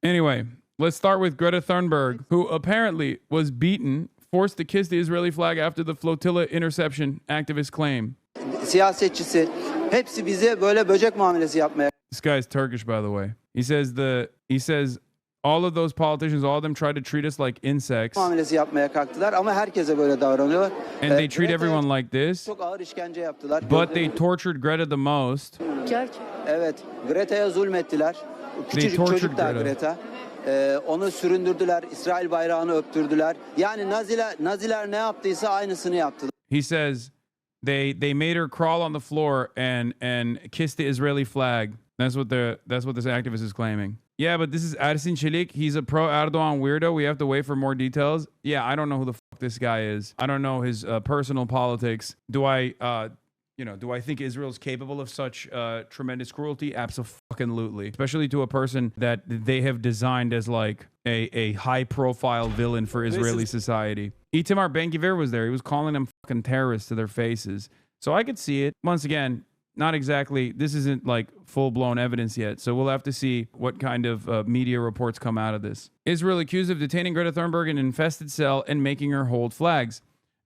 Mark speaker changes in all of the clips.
Speaker 1: Anyway, let's start with Greta Thunberg, who apparently was beaten, forced to kiss the Israeli flag after the flotilla interception, activists claim.
Speaker 2: Siyasetçisi hepsi bize böyle böcek muamelesi yapmaya.
Speaker 1: This guy's Turkish, by the way. He says all of those politicians, all of them tried to treat us like insects.
Speaker 2: Muamelesi yapmaya kalktılar ama herkese böyle davranıyorlar.
Speaker 1: And they treat everyone like this.
Speaker 2: Çok ağır işkence yaptılar.
Speaker 1: But they tortured Greta the most.
Speaker 2: Evet, Greta'ya zulmettiler. Küçücük çocuk da Greta. Onu süründürdüler, İsrail bayrağını öptürdüler. Yani Naziler ne yaptıysa aynısını yaptılar.
Speaker 1: He says they made her crawl on the floor and kiss the Israeli flag. That's what this activist is claiming. Yeah, but this is Hasan Çelik. He's a pro-Erdogan weirdo. We have to wait for more details. Yeah, I don't know who the fuck this guy is. I don't know his personal politics. Do I think Israel's capable of such tremendous cruelty? Absolutely. Especially to a person that they have designed as like a high-profile villain for Israeli society. Itamar Ben-Gvir was there. He was calling them fucking terrorists to their faces. So I could see it. Once again, not exactly, this isn't like full-blown evidence yet, so we'll have to see what kind of media reports come out of this. Israel accused of detaining Greta Thunberg in an infested cell and making her hold flags.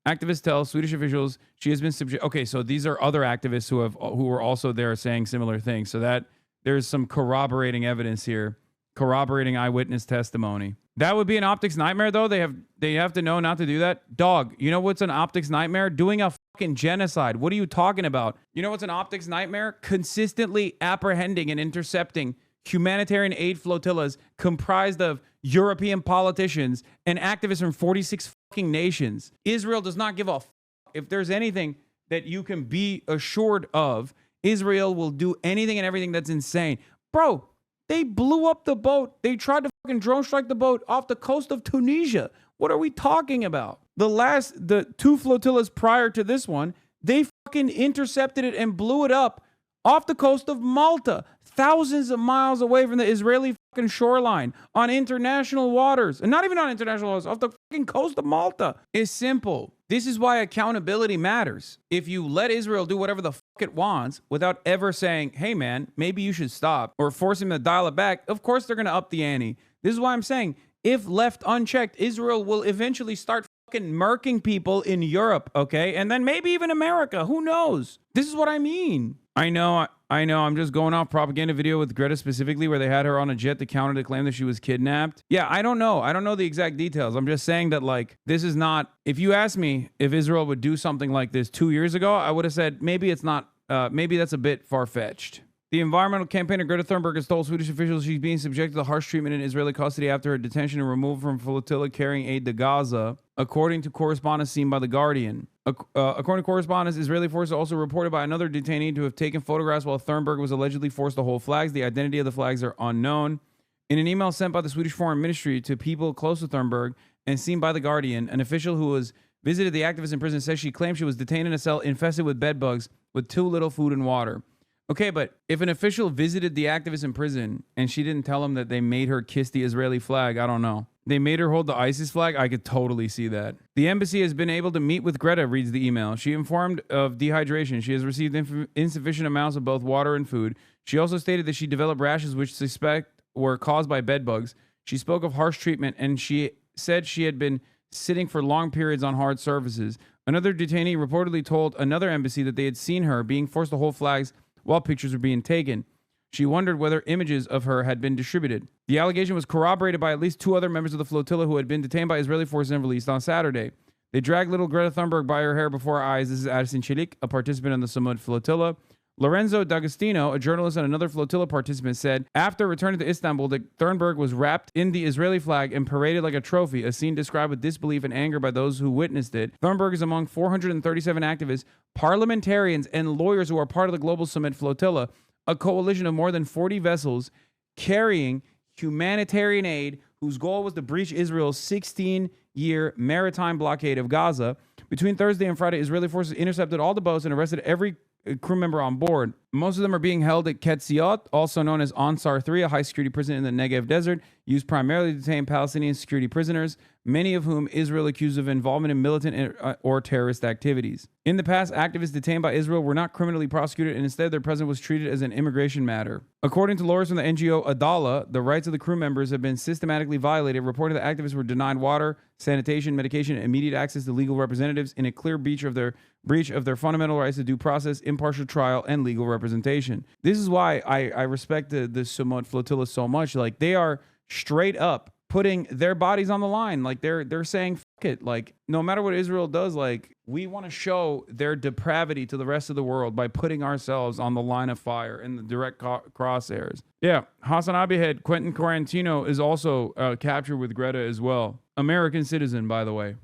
Speaker 1: Activists tell Swedish officials she has been subject. Okay, so these are other activists who were also there saying similar things. So that there's some corroborating evidence here, corroborating eyewitness testimony. That would be an optics nightmare, though. They have to know not to do that. Dog, you know what's an optics nightmare? Doing a fucking genocide. What are you talking about? You know what's an optics nightmare? Consistently apprehending and intercepting humanitarian aid flotillas comprised of European politicians and activists from 46 fucking nations. Israel does not give a fuck. If there's anything that you can be assured of, Israel will do anything and everything that's insane. Bro, they blew up the boat. They tried to fucking drone strike the boat off the coast of Tunisia. What are we talking about? The two flotillas prior to this one, they fucking intercepted it and blew it up off the coast of Malta, thousands of miles away from the Israeli fucking shoreline, on international waters. And not even on international waters, off the fucking coast of Malta. It's simple. This is why accountability matters. If you let Israel do whatever the fuck it wants without ever saying, hey man, maybe you should stop, or forcing them to dial it back, of course they're going to up the ante. This is why I'm saying, if left unchecked, Israel will eventually start fucking murking people in Europe, okay? And then maybe even America. Who knows? This is what I mean. I know. I'm just going off propaganda video with Greta specifically where they had her on a jet to counter the claim that she was kidnapped. Yeah, I don't know. I don't know the exact details. I'm just saying that, like, this is not... If you asked me if Israel would do something like this 2 years ago, I would have said maybe it's not... maybe that's a bit far-fetched. The environmental campaigner Greta Thunberg has told Swedish officials she's being subjected to harsh treatment in Israeli custody after her detention and removal from flotilla carrying aid to Gaza, according to correspondence seen by The Guardian. According to correspondence, Israeli forces also reported by another detainee to have taken photographs while Thunberg was allegedly forced to hold flags. The identity of the flags are unknown. In an email sent by the Swedish Foreign Ministry to people close to Thunberg and seen by The Guardian, an official who has visited the activist in prison says she claimed she was detained in a cell infested with bed bugs with too little food and water. Okay, but if an official visited the activist in prison and she didn't tell him that they made her kiss the Israeli flag, I don't know. They made her hold the ISIS flag? I could totally see that. The embassy has been able to meet with Greta, reads the email. She informed of dehydration. She has received insufficient amounts of both water and food. She also stated that she developed rashes which suspect were caused by bed bugs. She spoke of harsh treatment and she said she had been sitting for long periods on hard surfaces. Another detainee reportedly told another embassy that they had seen her being forced to hold flags while pictures were being taken. She wondered whether images of her had been distributed. The allegation was corroborated by at least two other members of the flotilla who had been detained by Israeli forces and released on Saturday. They dragged little Greta Thunberg by her hair before our eyes. This is Hasan Çelik, a participant in the Samud flotilla. Lorenzo D'Agostino, a journalist and another flotilla participant, said after returning to Istanbul that Thunberg was wrapped in the Israeli flag and paraded like a trophy, a scene described with disbelief and anger by those who witnessed it. Thunberg is among 437 activists, parliamentarians, and lawyers who are part of the Global Summit Flotilla, a coalition of more than 40 vessels carrying humanitarian aid whose goal was to breach Israel's 16-year maritime blockade of Gaza. Between Thursday and Friday, Israeli forces intercepted all the boats and arrested every crew member on board. Most of them are being held at Ketziot, also known as Ansar 3, a high-security prison in the Negev desert. used primarily to detain Palestinian security prisoners, many of whom Israel accused of involvement in militant or terrorist activities. In the past, activists detained by Israel were not criminally prosecuted, and instead their presence was treated as an immigration matter. According to lawyers from the NGO Adala, the rights of the crew members have been systematically violated, reporting that activists were denied water, sanitation, medication, and immediate access to legal representatives in a clear breach of their fundamental rights to due process, impartial trial, and legal representation. This is why I respect the Somot flotilla so much. Like, they are straight up putting their bodies on the line. Like, they're saying, fuck it. Like, no matter what Israel does, like, we want to show their depravity to the rest of the world by putting ourselves on the line of fire in the direct crosshairs. Yeah, HasanAbi head Quentin Quarantino is also captured with Greta as well. American citizen, by the way,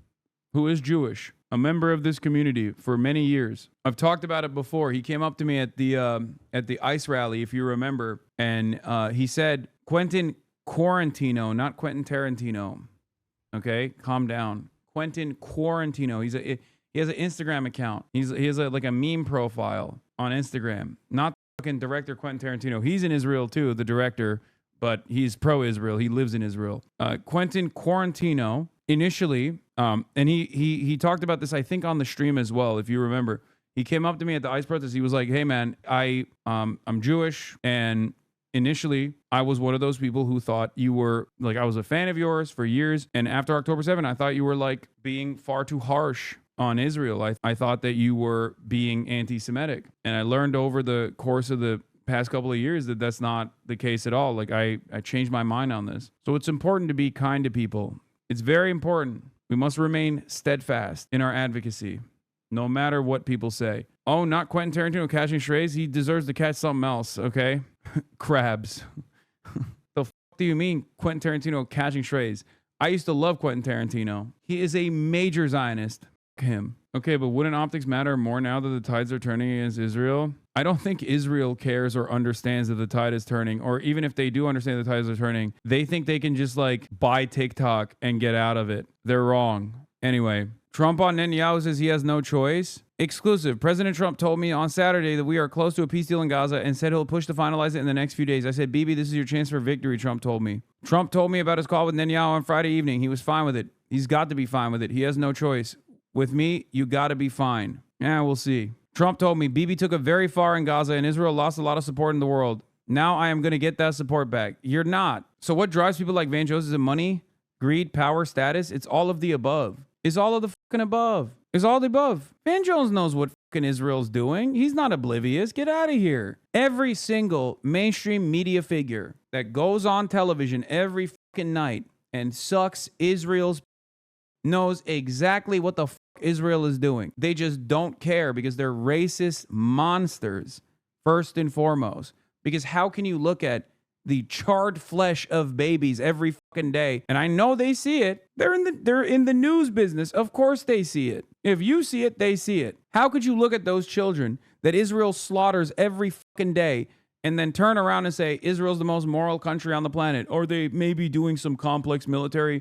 Speaker 1: who is Jewish, a member of this community for many years. I've talked about it before. He came up to me at the ICE rally, if you remember, and he said, Quentin Quarantino, not Quentin Tarantino. Okay, calm down. Quentin Quarantino. He has an Instagram account. He has like a meme profile on Instagram. Not fucking director Quentin Tarantino. He's in Israel too, the director, but he's pro-Israel. He lives in Israel. Quentin Quarantino initially, and he talked about this, I think, on the stream as well, if you remember. He came up to me at the ICE protest. He was like, "Hey man, I'm Jewish, and initially, I was one of those people who thought you were, like, I was a fan of yours for years. And after October 7, I thought you were, like, being far too harsh on Israel. I thought that you were being anti-Semitic. And I learned over the course of the past couple of years that that's not the case at all. Like, I changed my mind on this. So it's important to be kind to people. It's very important. We must remain steadfast in our advocacy, no matter what people say. Oh, not Quentin Tarantino catching strays. He deserves to catch something else, okay? Crabs. The fuck do you mean Quentin Tarantino catching strays? I used to love Quentin Tarantino. He is a major Zionist. Fuck him. Okay, but wouldn't optics matter more now that the tides are turning against Israel? I don't think Israel cares or understands that the tide is turning, or even if they do understand the tides are turning, they think they can just like buy TikTok and get out of it. They're wrong. Anyway, Trump on Netanyahu says he has no choice. Exclusive. President Trump told me on Saturday that we are close to a peace deal in Gaza and said he'll push to finalize it in the next few days. I said, Bibi, this is your chance for victory, Trump told me. Trump told me about his call with Netanyahu on Friday evening. He was fine with it. He's got to be fine with it. He has no choice. With me, you got to be fine. Yeah, we'll see. Trump told me, Bibi took it very far in Gaza and Israel lost a lot of support in the world. Now I am going to get that support back. You're not. So what drives people like Van Joseph? Is it money, greed, power, status? It's all of the above. It's all of the fucking above. It's all the above. Van Jones knows what fucking Israel's doing. He's not oblivious. Get out of here. Every single mainstream media figure that goes on television every fucking night and sucks Israel's knows exactly what the fuck Israel is doing. They just don't care because they're racist monsters, first and foremost. Because how can you look at the charred flesh of babies every fucking day? And I know they see it. They're in the news business. Of course they see it. If you see it, they see it. How could you look at those children that Israel slaughters every fucking day and then turn around and say Israel's the most moral country on the planet? Or they may be doing some complex military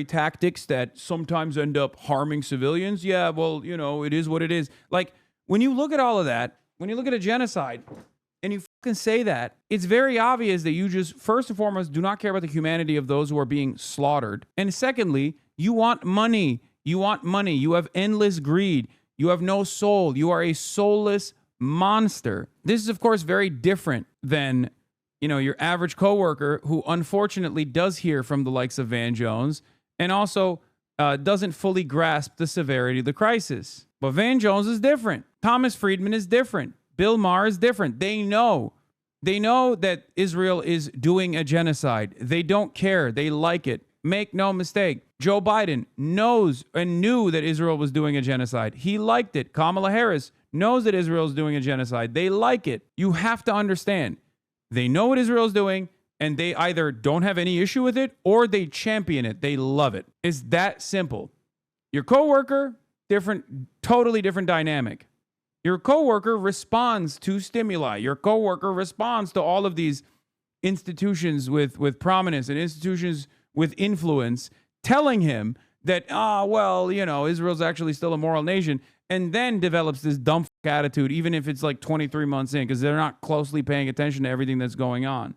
Speaker 1: tactics that sometimes end up harming civilians? Yeah, well, you know, it is what it is. Like, when you look at all of that, when you look at a genocide, and you fucking say that, it's very obvious that you just, first and foremost, do not care about the humanity of those who are being slaughtered. And secondly, you want money. You want money. You have endless greed. You have no soul. You are a soulless monster. This is, of course, very different than, you know, your average coworker who unfortunately does hear from the likes of Van Jones and also doesn't fully grasp the severity of the crisis. But Van Jones is different. Thomas Friedman is different. Bill Maher is different. They know that Israel is doing a genocide. They don't care. They like it. Make no mistake. Joe Biden knows and knew that Israel was doing a genocide. He liked it. Kamala Harris knows that Israel is doing a genocide. They like it. You have to understand. They know what Israel is doing, and they either don't have any issue with it or they champion it. They love it. It's that simple. Your coworker, different, totally different dynamic. Your coworker responds to stimuli. Your coworker responds to all of these institutions with prominence and institutions with influence telling him that, well, you know, Israel's actually still a moral nation, and then develops this dumb attitude, even if it's like 23 months in, because they're not closely paying attention to everything that's going on.